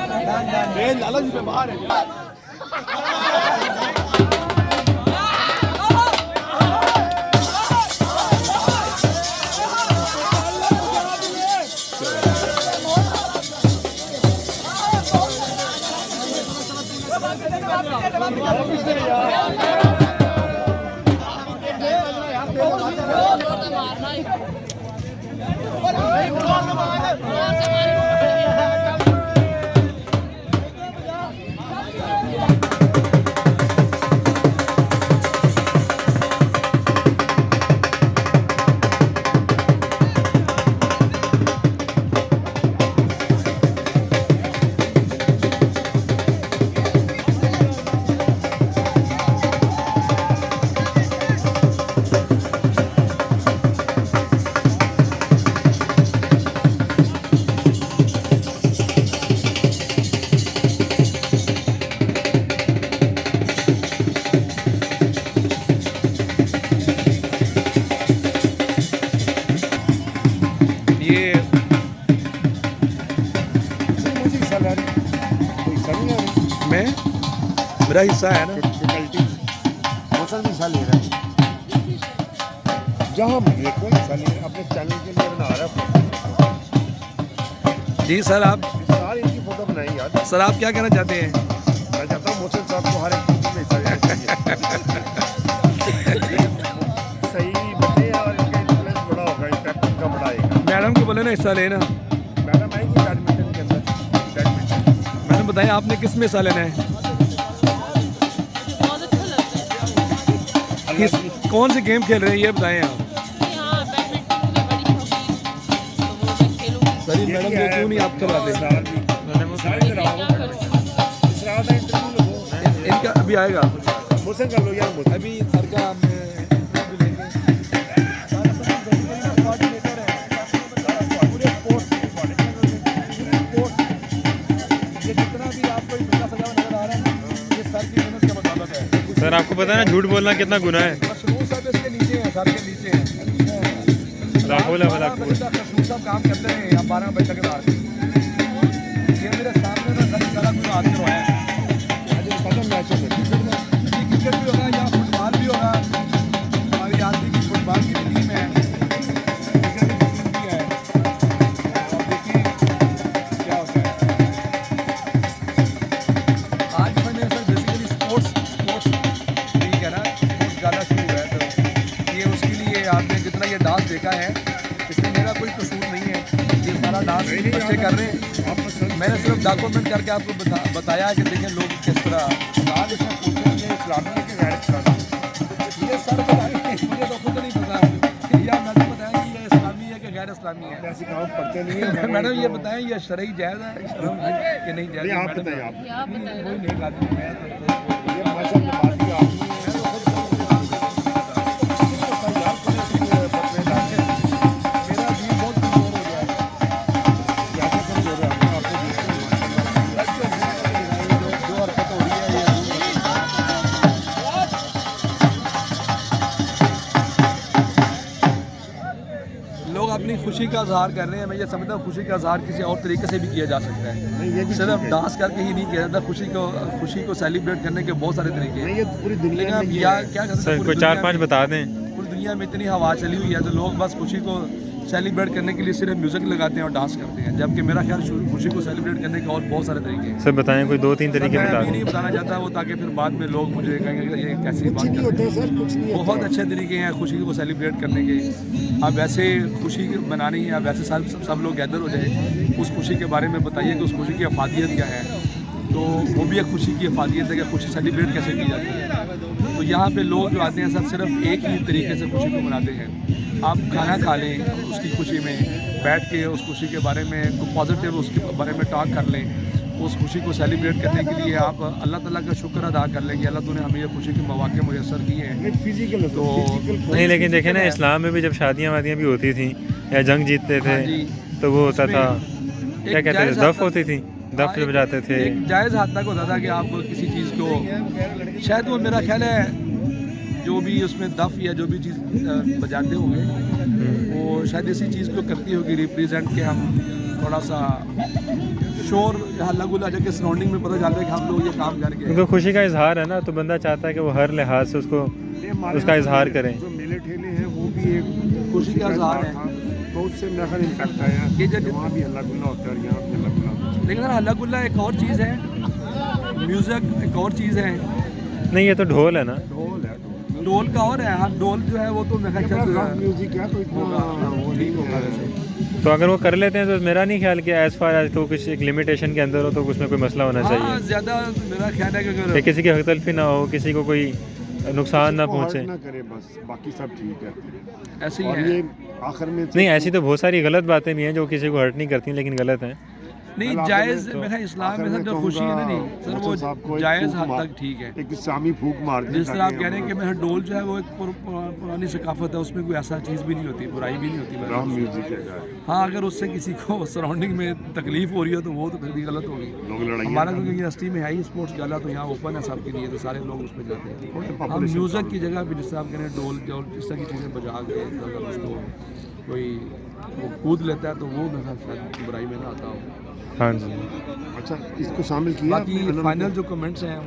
लालच पे बाहर है। मेरा हिस्सा है ना, मौसम भी हिस्सा ले रहा है, जहाँ मुझे कोई हिस्सा नहीं है, अपने चैनल के लिए बना रहा है। जी सर, आप सारी इनकी फोटो बनाई यार। सर आप क्या कहना चाहते हैं? मैं चाहता हूँ मोहसिन साहब को हर एक चीज़ में हिस्सा लेना चाहिए। सही बने और इनका इन्फ्लुएंस बड़ा होगा, इम्पैक्ट इनका बड़ा आएगा। मैडम को बोले ना हिस्सा लेना। मैडम आएगी बैडमिंटन के अंदर, बैडमिंटन। मैडम बताएं आपने किस में हिस्सा लेना है? किस कौन से गेम खेल रहे हैं ये बताएं आप। सर मैडम ये क्यों नहीं आप करवाते? इनका अभी आएगा, मोहसिन कर लो यार, अभी सर का सर आपको पता है ना झूठ बोलना कितना गुनाह है। इसके नीचे है, सर के नीचे है। सब काम करते हैं यहाँ 12 बजे तक रात। ये मेरे सामने ना सारा कुछ आते हुआ है। मैच है, क्रिकेट भी होगा या फुटबॉल भी होगा। हमारी आदमी की फुटबॉल की टीम है, क्रिकेट की टीम भी है। अब देखिए क्या होता है। आज मैंने सर बेसिकली स्पोर्ट्स ठीक है ना, स्पोर्ट्स ज़्यादा शुरू है, तो ये उसके लिए आपने जितना ये डांस देखा है इसमें मेरा कोई कसूर नहीं है। ये सारा डांस बच्चे कर रहे हैं। मैंने सिर्फ डॉक्यूमेंट करके आपको बताया कि देखें लोग किस तरह डांस इसमें पूछते हैं इस्लामी है कि गैर इस्लामी। ये सर बताएंगे, मुझे तो खुद नहीं पता या मैडम बताएंगे ये इस्लामी है कि गैर इस्लामी है। ऐसी काम पढ़ते नहीं है। मैडम ये बताएं ये शरई जायज़ है शर्म कि नहीं जायज़? आप बताएं, आप कोई नहीं बात नहीं, मैं तो ये भाषा में बात की आपने मेरा जी बहुत कमजोर हो गया है। क्या कमजोर है आपको जो हरकत हो रही है ये लोग अपनी खुशी का इजहार कर रहे हैं। मैं ये समझता हूँ खुशी का इजहार किसी और तरीके से भी किया जा सकता है, सिर्फ डांस करके ही नहीं किया जाता। खुशी को सेलिब्रेट करने के बहुत सारे तरीके हैं। ये पूरी दुनिया में या क्या कहते सर कोई 4-5 बता दें। पूरी दुनिया में इतनी हवा चली हुई है तो लोग बस खुशी को सेलिब्रेट करने के लिए सिर्फ म्यूजिक लगाते हैं और डांस करते हैं, जबकि मेरा ख्याल खुशी को सेलिब्रेट करने के और बहुत सारे तरीके हैं। सर बताएं कोई 2-3 तरीके मैं बता अभी दें। नहीं बताना चाहता वो, ताकि फिर बाद में लोग मुझे कहेंगे कि ये कैसी बात नहीं कर होता रहे सर, कुछ नहीं हैं। होता। बहुत अच्छे तरीके हैं खुशी को सेलिब्रेट करने के। अब वैसे खुशी मनानी है, अब वैसे सब लोग गैदर हो जाए, उस खुशी के बारे में बताइए कि उस खुशी की अफादियत क्या है। तो वो भी एक खुशी की अफादियत है कि खुशी सेलिब्रेट कैसे की जाती है। तो यहाँ पे लोग जो आते हैं सब सिर्फ एक ही तरीके से खुशी को मनाते हैं। आप खाना खा लें उसकी खुशी में, बैठ के उस खुशी के बारे में पॉजिटिव उसके बारे में टॉक कर लें। उस खुशी को सेलिब्रेट करने के लिए आप अल्लाह ताला का शुक्र अदा कर लें कि अल्लाह तूने हमें ये खुशी के मौके मुयसर किए हैं। फिजिकल तो नहीं, लेकिन देखें ना इस्लाम में भी जब शादियाँ वादियाँ भी होती थी या जंग जीतते थे तो वो होता था, क्या कहते थे, दफ होती थी, दफ बजाते थे। एक जायज़ हद तक होता था कि आप किसी चीज़ को, शायद वो मेरा ख्याल है जो भी उसमें दफ या जो भी चीज़ बजाते होंगे वो शायद इसी चीज़ को करती होगी रिप्रेजेंट के हम थोड़ा सा शोर हल्ला गुल्ला जबकि सराउंडिंग में पता चलता है कि हम लोग ये काम करके क्योंकि खुशी का इजहार है ना, तो बंदा चाहता है कि वो हर लिहाज से उसको उसका इजहार करें। जो मेले ठेले हैं वो भी एक खुशी का इजहार है। तो उससे मेरा ख्याल इम्पैक्ट आया ये कि जब वहाँ भी हल्ला गुल्ला होता है और यहाँ भी हल्ला गुल्ला होता है। लेकिन सर हल्ला गुल्ला एक और चीज़ है, म्यूज़िक एक और चीज़ है। नहीं, ये तो ढोल है ना। ढोल है ढोल का और है, हाँ ढोल जो है वो तो मेरा ये ख्याल बड़ा म्यूजिक है, तो इतना वो नहीं होगा वैसे। तो अगर वो कर लेते हैं तो मेरा नहीं ख्याल कि एज फार एज तो कुछ एक लिमिटेशन के अंदर हो तो उसमें कोई मसला होना हाँ चाहिए ज़्यादा मेरा ख्याल है कि कि अगर किसी की हकतलफी ना हो, किसी को कोई नुकसान ना किसी को पहुँचे। हर्ट ना करे, बस बाकी सब ठीक है। ऐसे ही और है। ये आखिर में नहीं, ऐसी तो बहुत सारी गलत बातें भी हैं जो किसी को हर्ट नहीं करती लेकिन गलत हैं। नहीं आखिर जायज़ में मेरा ख्याल इस्लाम आखिर में सर जो कहूँगा, खुशी है ना, नहीं सर मोहसिन साहब को वो एक जायज़ फूक हद मार- तक ठीक है। एक इस्लामी फूक मार दें जिस तरह आप ताकि कह रहे हैं कि हम- मेरा ढोल जो है वो एक पुरानी सकाफत है, उसमें कोई ऐसा चीज़ भी नहीं होती, बुराई भी नहीं होती मेरे राम ख्याल से। म्यूजिक है, हाँ अगर उससे किसी को सराउंडिंग में तकलीफ हो रही है तो वो तो फिर भी गलत होगी। लोग लड़ाइयाँ हमारा क्योंकि यूनिवर्सिटी में है ही स्पोर्ट्स गाला, तो यहाँ ओपन है सबके लिए, तो सारे लोग उस पर जाते हैं। हम म्यूज़िक की जगह भी जिससे आप कह रहे हैं ढोल जो इस तरह की चीज़ें बजा के अगर उसको कोई वो कूद लेता है तो वो मेरा शायद बुराई में ना आता हो। हाँ जी। अच्छा, इसको शामिल किया बाकी आपने? फाइनल जो कमेंट्स हैं वो